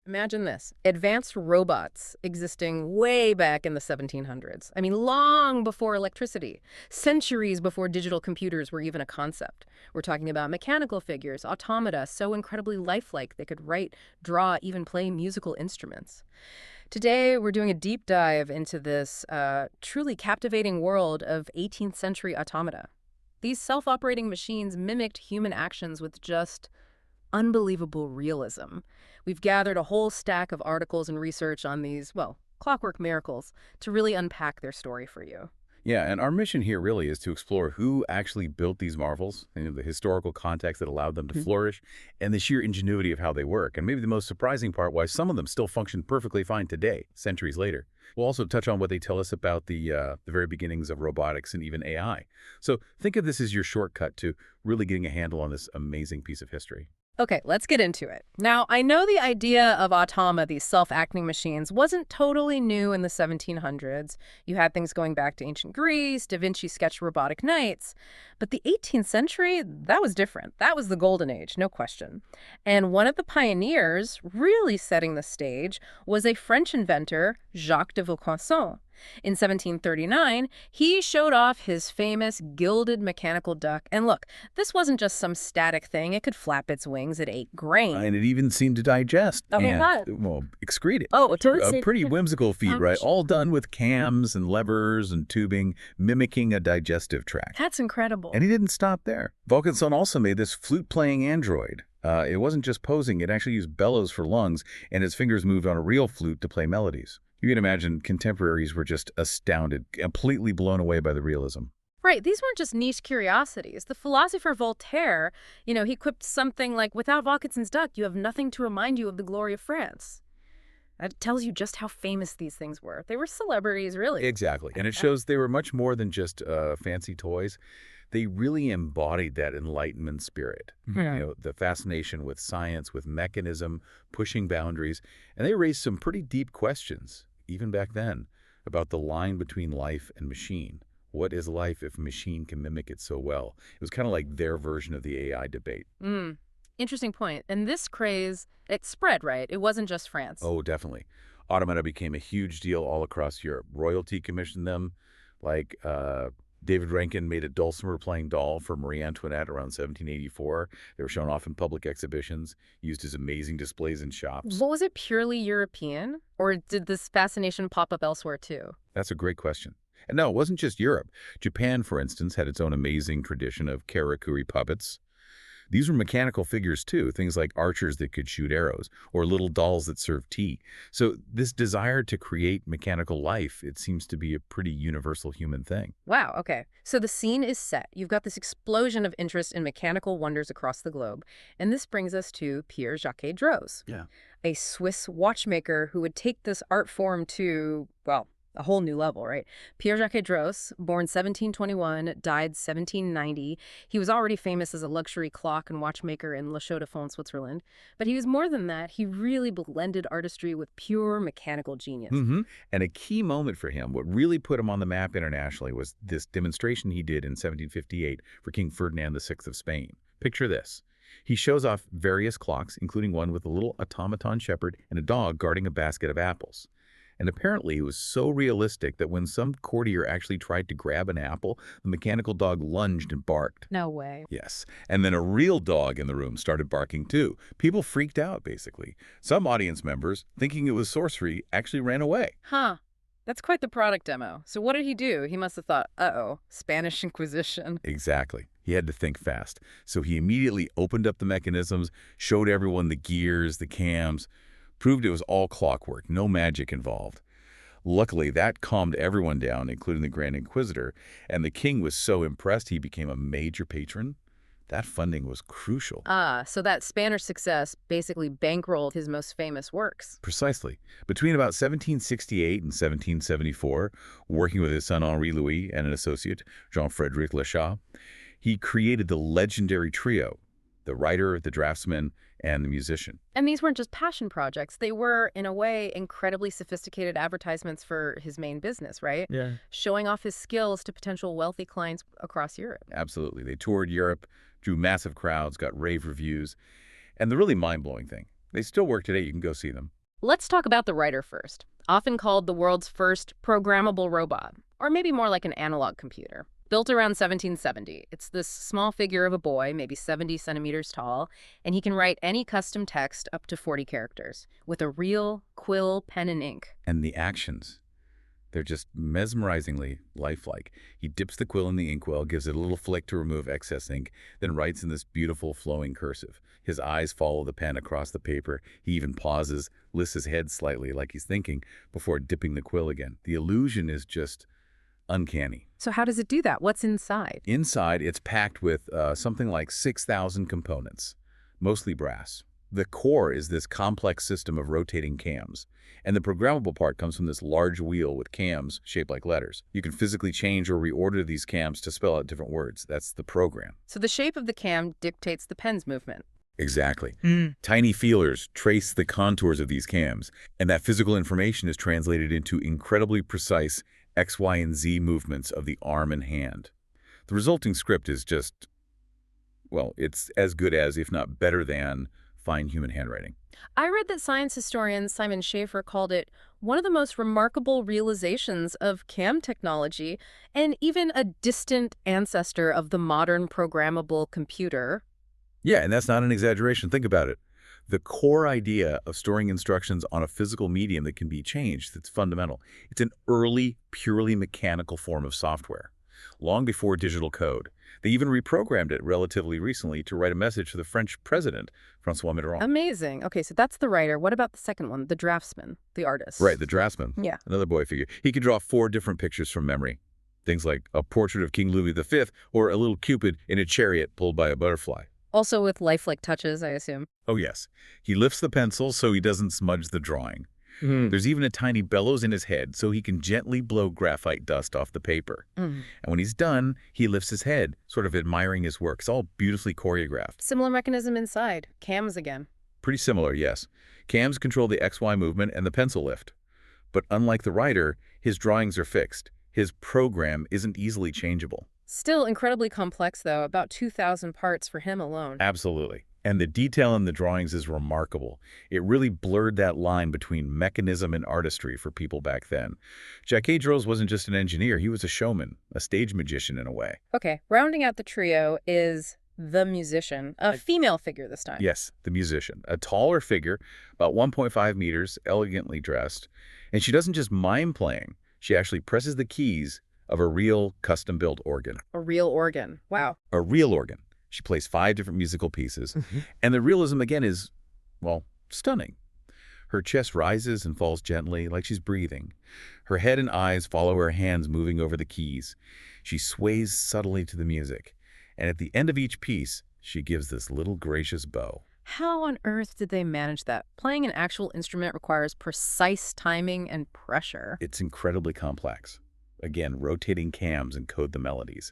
Imagine this. Advanced robots existing way back in the 1700s. I mean, long before electricity, centuries before digital computers were even a concept. We're talking about mechanical figures, automata, so incredibly lifelike they could write, draw, even play musical instruments. Today, we're doing a deep dive into this truly captivating world of 18th century automata. These self-operating machines mimicked human actions with just unbelievable realism. We've gathered a whole stack of articles and research on these, well, clockwork miracles to really unpack their story for you. Yeah, and our mission here really is to explore who actually built these marvels, the historical context that allowed them to Mhm. flourish, and the sheer ingenuity of how they work. And maybe the most surprising part, why some of them still function perfectly fine today, centuries later. We'll also touch on what they tell us about the very beginnings of robotics and even AI. So think of this as your shortcut to really getting a handle on this amazing piece of history. Okay, let's get into it. Now, I know the idea of automata, these self-acting machines, wasn't totally new in the 1700s. You had things going back to ancient Greece, Da Vinci sketched robotic knights. But the 18th century, that was different. That was the golden age, no question. And one of the pioneers really setting the stage was a French inventor, Jacques de Vaucanson. In 1739, he showed off his famous gilded mechanical duck. And look, this wasn't just some static thing. It could flap its wings. It ate grain. And it even seemed to digest Oh, and, God. well, excrete it. Oh, it does. A pretty whimsical feat, right? Ouch. All done with cams and levers and tubing, mimicking a digestive tract. That's incredible. And he didn't stop there. Vulcanson also made this flute-playing android. It wasn't just posing. It actually used bellows for lungs, and his fingers moved on a real flute to play melodies. You can imagine contemporaries were just astounded, completely blown away by the realism. Right, these weren't just niche curiosities. The philosopher Voltaire, he quipped something like, without Vaucanson's duck, you have nothing to remind you of the glory of France. That tells you just how famous these things were. They were celebrities, really. Exactly. And it shows they were much more than just fancy toys. They really embodied that Enlightenment spirit. Yeah. The fascination with science, with mechanism, pushing boundaries. And they raised some pretty deep questions, even back then, about the line between life and machine. What is life if a machine can mimic it so well? It was kind of like their version of the AI debate. Interesting point. And this craze, it spread, right? It wasn't just France. Oh, definitely. Automata became a huge deal all across Europe. Royalty commissioned them, like David Rankin made a dulcimer-playing doll for Marie Antoinette around 1784. They were shown off in public exhibitions, used as amazing displays in shops. What was it, purely European? Or did this fascination pop up elsewhere, too? That's a great question. And no, it wasn't just Europe. Japan, for instance, had its own amazing tradition of karakuri puppets. These were mechanical figures, too, things like archers that could shoot arrows or little dolls that served tea. So this desire to create mechanical life, it seems to be a pretty universal human thing. Wow, okay. So the scene is set. You've got this explosion of interest in mechanical wonders across the globe. And this brings us to Pierre-Jacques Droz, Yeah. a Swiss watchmaker who would take this art form to, well, a whole new level, right? Pierre-Jacques Droz, born 1721, died 1790. He was already famous as a luxury clock and watchmaker in La Chaux-de-Fonds, Switzerland. But he was more than that. He really blended artistry with pure mechanical genius. And a key moment for him, what really put him on the map internationally, was this demonstration he did in 1758 for King Ferdinand VI of Spain. Picture this. He shows off various clocks, including one with a little automaton shepherd and a dog guarding a basket of apples. And apparently it was so realistic that when some courtier actually tried to grab an apple, the mechanical dog lunged and barked. No way. Yes. And then a real dog in the room started barking too. People freaked out, basically. Some audience members, thinking it was sorcery, actually ran away. Huh. That's quite the product demo. So what did he do? He must have thought, uh-oh, Spanish Inquisition. Exactly. He had to think fast. So he immediately opened up the mechanisms, showed everyone the gears, the cams, proved it was all clockwork, no magic involved. Luckily, that calmed everyone down, including the Grand Inquisitor, and the king was so impressed he became a major patron. That funding was crucial. So that Spanish success basically bankrolled his most famous works. Precisely. Between about 1768 and 1774, working with his son Henri Louis and an associate, Jean-Frédéric Lachat, he created the legendary trio, the writer, the draftsman, and the musician. And these weren't just passion projects. They were, in a way, incredibly sophisticated advertisements for his main business, right? Yeah. Showing off his skills to potential wealthy clients across Europe. Absolutely. They toured Europe, drew massive crowds, got rave reviews. And the really mind-blowing thing, they still work today. You can go see them. Let's talk about the writer first, often called the world's first programmable robot, or maybe more like an analog computer. Built around 1770, it's this small figure of a boy, maybe 70 centimeters tall, and he can write any custom text up to 40 characters with a real quill, pen, and ink. And the actions, they're just mesmerizingly lifelike. He dips the quill in the inkwell, gives it a little flick to remove excess ink, then writes in this beautiful flowing cursive. His eyes follow the pen across the paper. He even pauses, lifts his head slightly like he's thinking, before dipping the quill again. The illusion is just uncanny. So how does it do that? What's inside? Inside, it's packed with something like 6,000 components, mostly brass. The core is this complex system of rotating cams, and the programmable part comes from this large wheel with cams shaped like letters. You can physically change or reorder these cams to spell out different words. That's the program. So the shape of the cam dictates the pen's movement. Exactly. Tiny feelers trace the contours of these cams, and that physical information is translated into incredibly precise X, Y, and Z movements of the arm and hand. The resulting script is just, well, it's as good as, if not better than, fine human handwriting. I read that science historian Simon Schaefer called it one of the most remarkable realizations of CAM technology and even a distant ancestor of the modern programmable computer. Yeah, and that's not an exaggeration. Think about it. The core idea of storing instructions on a physical medium that can be changed, that's fundamental. It's an early, purely mechanical form of software, long before digital code. They even reprogrammed it relatively recently to write a message to the French president, François Mitterrand. Amazing. Okay, so that's the writer. What about the second one, the draftsman, the artist? Right, the draftsman. Yeah. Another boy figure. He could draw 4 different pictures from memory. Things like a portrait of King Louis V or a little Cupid in a chariot pulled by a butterfly. Also with lifelike touches, I assume. Oh, yes. He lifts the pencil so he doesn't smudge the drawing. There's even a tiny bellows in his head so he can gently blow graphite dust off the paper. And when he's done, he lifts his head, sort of admiring his work. It's all beautifully choreographed. Similar mechanism inside. Cams again. Pretty similar, yes. Cams control the XY movement and the pencil lift. But unlike the writer, his drawings are fixed. His program isn't easily changeable. Still incredibly complex, though. About 2,000 parts for him alone. Absolutely. And the detail in the drawings is remarkable. It really blurred that line between mechanism and artistry for people back then. Jacques-Droz wasn't just an engineer, he was a showman, a stage magician in a way. Okay, rounding out the trio is the musician, a female figure this time. Yes, the musician. A taller figure, about 1.5 meters, elegantly dressed. And she doesn't just mime playing, she actually presses the keys of a real custom-built organ. A real organ. Wow. A real organ. She plays 5 different musical pieces. And the realism, again, is, well, stunning. Her chest rises and falls gently, like she's breathing. Her head and eyes follow her hands moving over the keys. She sways subtly to the music. And at the end of each piece, she gives this little gracious bow. How on earth did they manage that? Playing an actual instrument requires precise timing and pressure. It's incredibly complex. Again, rotating cams encode the melodies.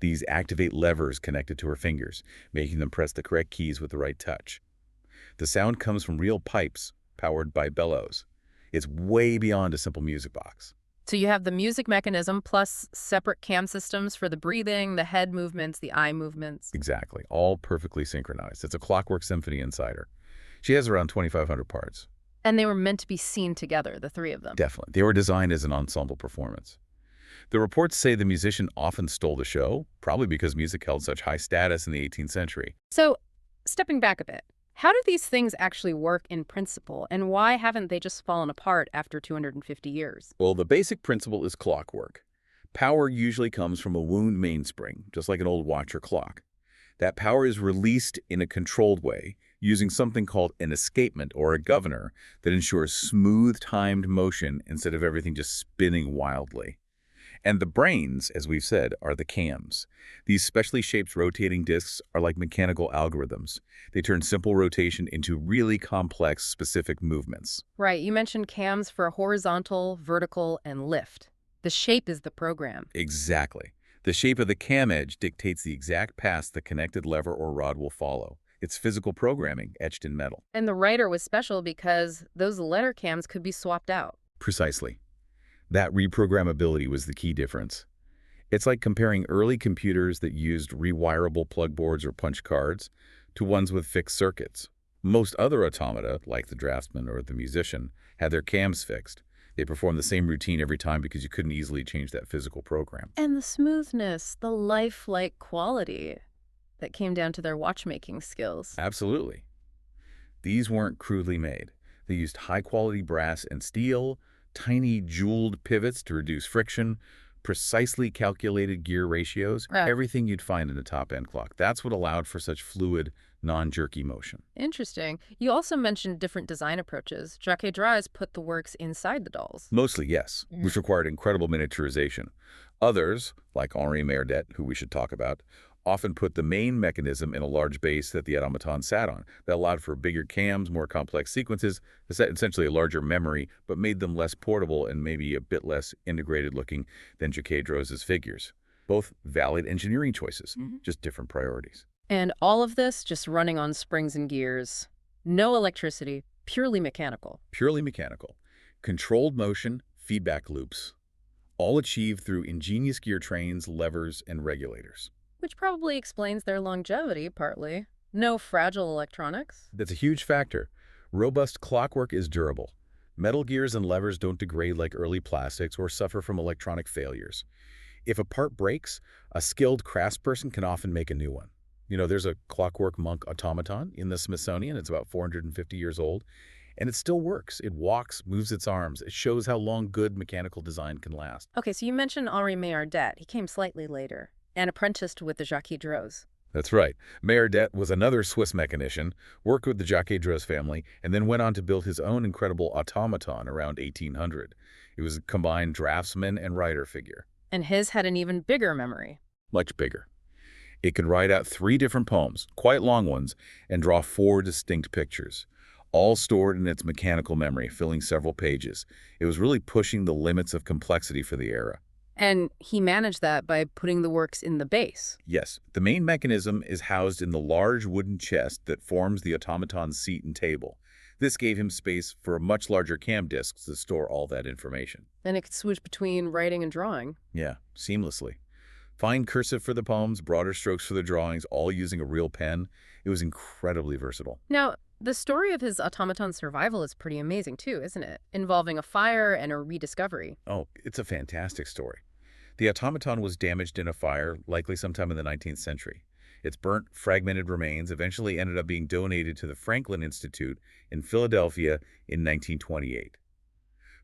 These activate levers connected to her fingers, making them press the correct keys with the right touch. The sound comes from real pipes, powered by bellows. It's way beyond a simple music box. So you have the music mechanism plus separate cam systems for the breathing, the head movements, the eye movements. Exactly, all perfectly synchronized. It's a Clockwork symphony inside her. She has around 2,500 parts. And they were meant to be seen together, the 3 of them. Definitely. They were designed as an ensemble performance. The reports say the musician often stole the show, probably because music held such high status in the 18th century. So, stepping back a bit, how do these things actually work in principle, and why haven't they just fallen apart after 250 years? Well, the basic principle is clockwork. Power usually comes from a wound mainspring, just like an old watch or clock. That power is released in a controlled way, using something called an escapement or a governor that ensures smooth, timed motion instead of everything just spinning wildly. And the brains, as we've said, are the cams. These specially shaped rotating discs are like mechanical algorithms. They turn simple rotation into really complex, specific movements. Right, you mentioned cams for horizontal, vertical, and lift. The shape is the program. Exactly. The shape of the cam edge dictates the exact path the connected lever or rod will follow. It's physical programming etched in metal. And the writer was special because those letter cams could be swapped out. Precisely. That reprogrammability was the key difference. It's like comparing early computers that used rewirable plug boards or punch cards to ones with fixed circuits. Most other automata, like the draftsman or the musician, had their cams fixed. They performed the same routine every time because you couldn't easily change that physical program. And the smoothness, the lifelike quality that came down to their watchmaking skills. Absolutely. These weren't crudely made. They used high-quality brass and steel, tiny jeweled pivots to reduce friction, precisely calculated gear ratios, Right. everything you'd find in a top-end clock. That's what allowed for such fluid, non-jerky motion. Interesting. You also mentioned different design approaches. Jacques Dries put the works inside the dolls. Mostly, yes, which required incredible miniaturization. Others, like Henri Maillardet, who we should talk about, often put the main mechanism in a large base that the automaton sat on. That allowed for bigger cams, more complex sequences, essentially a larger memory, but made them less portable and maybe a bit less integrated looking than Jacques Dros's figures. Both valid engineering choices, just different priorities. And all of this just running on springs and gears. No electricity, purely mechanical. Purely mechanical. Controlled motion, feedback loops, all achieved through ingenious gear trains, levers, and regulators. Which probably explains their longevity, partly. No fragile electronics. That's a huge factor. Robust clockwork is durable. Metal gears and levers don't degrade like early plastics or suffer from electronic failures. If a part breaks, a skilled craftsperson can often make a new one. You know, there's a Clockwork monk automaton in the Smithsonian. It's about 450 years old, and it still works. It walks, moves its arms. It shows how long good mechanical design can last. Okay, so you mentioned Henri Maillardet. He came slightly later and apprenticed with the Jacques Dros. That's right. Maillardet was another Swiss mechanician, worked with the Jacques Dros family, and then went on to build his own incredible automaton around 1800. It was a combined draftsman and writer figure. And his had an even bigger memory. Much bigger. It could write out 3 different poems, quite long ones, and draw 4 distinct pictures, all stored in its mechanical memory, filling several pages. It was really pushing the limits of complexity for the era. And he managed that by putting the works in the base. Yes, the main mechanism is housed in the large wooden chest that forms the automaton's seat and table. This gave him space for much larger cam disks to store all that information. And it could switch between writing and drawing. Yeah, seamlessly. Fine cursive for the poems, broader strokes for the drawings, all using a real pen. It was incredibly versatile. Now, the story of his automaton survival is pretty amazing too, isn't it? Involving a fire and a rediscovery. Oh, it's a fantastic story. The automaton was damaged in a fire, likely sometime in the 19th century. Its burnt, fragmented remains eventually ended up being donated to the Franklin Institute in Philadelphia in 1928.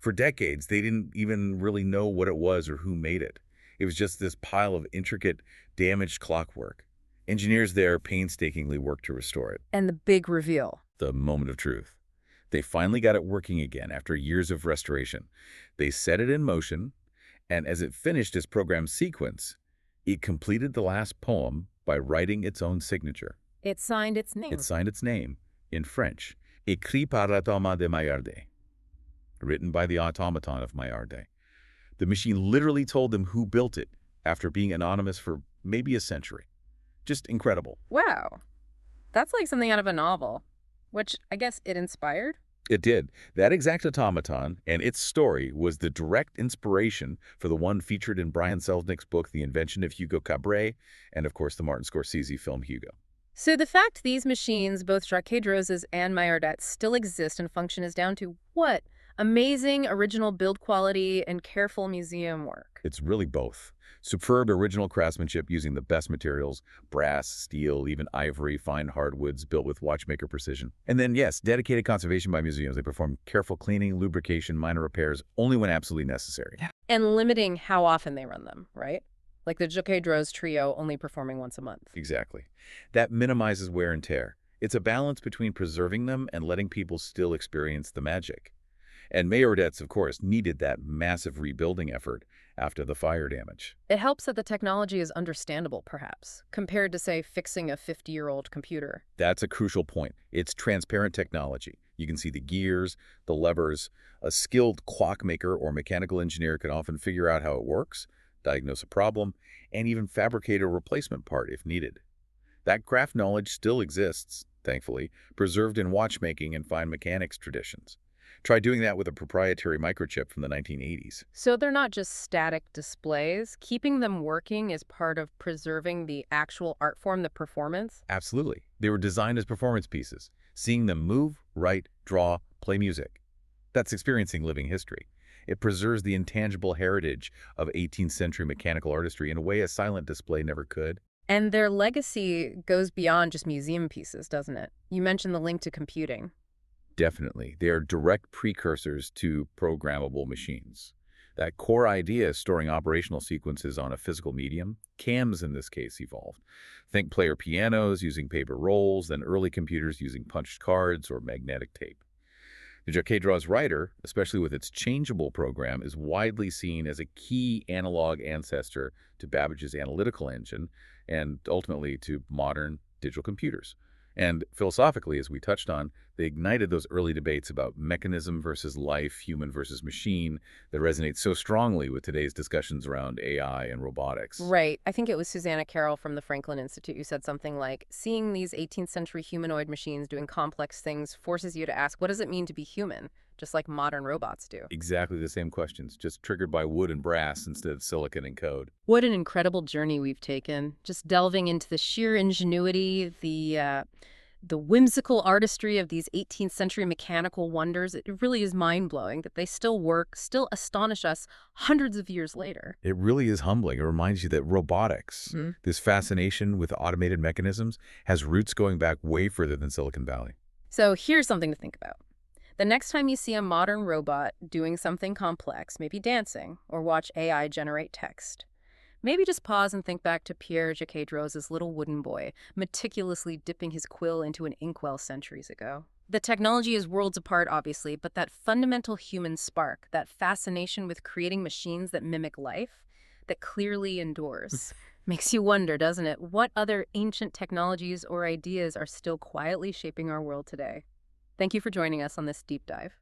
For decades, they didn't even really know what it was or who made it. It was just this pile of intricate, damaged clockwork. Engineers there painstakingly worked to restore it. And the big reveal. The moment of truth. They finally got it working again after years of restoration. They set it in motion, and as it finished its program sequence, it completed the last poem by writing its own signature. It signed its name. It signed its name in French, Écrit par l'automate de Maillardet, written by the automaton of Maillardet. The machine literally told them who built it after being anonymous for maybe a century. Just incredible. Wow. That's like something out of a novel, which I guess it inspired. It did. That exact automaton and its story was the direct inspiration for the one featured in Brian Selznick's book, The Invention of Hugo Cabret, and of course the Martin Scorsese film Hugo. So the fact these machines, both Jacques Dros's and Maillardet's, still exist and function is down to what? Amazing original build quality and careful museum work. It's really both. Superb original craftsmanship using the best materials, brass, steel, even ivory, fine hardwoods built with watchmaker precision. And then, yes, dedicated conservation by museums. They perform careful cleaning, lubrication, minor repairs, only when absolutely necessary. And limiting how often they run them, right? Like the Jacques Dros trio only performing once a month. Exactly. That minimizes wear and tear. It's a balance between preserving them and letting people still experience the magic. And Maillardet's, of course, needed that massive rebuilding effort after the fire damage. It helps that the technology is understandable, perhaps, compared to, say, fixing a 50-year-old computer. That's a crucial point. It's transparent technology. You can see the gears, the levers. A skilled clockmaker or mechanical engineer can often figure out how it works, diagnose a problem, and even fabricate a replacement part if needed. That craft knowledge still exists, thankfully, preserved in watchmaking and fine mechanics traditions. Try doing that with a proprietary microchip from the 1980s. So they're not just static displays. Keeping them working is part of preserving the actual art form, the performance. Absolutely. They were designed as performance pieces. seeing them move, write, draw, play music. That's experiencing living history. It preserves the intangible heritage of 18th century mechanical artistry in a way a silent display never could. And their legacy goes beyond just museum pieces, doesn't it? You mentioned the link to computing. Definitely. They are direct precursors to programmable machines. That core idea, storing operational sequences on a physical medium, CAMs in this case, evolved. Think player pianos using paper rolls, then early computers using punched cards or magnetic tape. The Jacques Draw's writer, especially with its changeable program, is widely seen as a key analog ancestor to Babbage's analytical engine and ultimately to modern digital computers. And philosophically, as we touched on, they ignited those early debates about mechanism versus life, human versus machine, that resonate so strongly with today's discussions around AI and robotics. Right. I think it was Susanna Carroll from the Franklin Institute who said something like, seeing these 18th century humanoid machines doing complex things forces you to ask, what does it mean to be human? Just like modern robots do. Exactly the same questions, just triggered by wood and brass instead of silicon and code. What an incredible journey we've taken, just delving into the sheer ingenuity, the whimsical artistry of these 18th century mechanical wonders. It really is mind-blowing that they still work, still astonish us hundreds of years later. It really is humbling. It reminds you that robotics, this fascination with automated mechanisms, has roots going back way further than Silicon Valley. So here's something to think about. The next time you see a modern robot doing something complex, maybe dancing, or watch AI generate text, maybe just pause and think back to Pierre Jacques Draw's little wooden boy, meticulously dipping his quill into an inkwell centuries ago. The technology is worlds apart, obviously, but that fundamental human spark, that fascination with creating machines that mimic life, that clearly endures, makes you wonder, doesn't it? What other ancient technologies or ideas are still quietly shaping our world today? Thank you for joining us on this deep dive.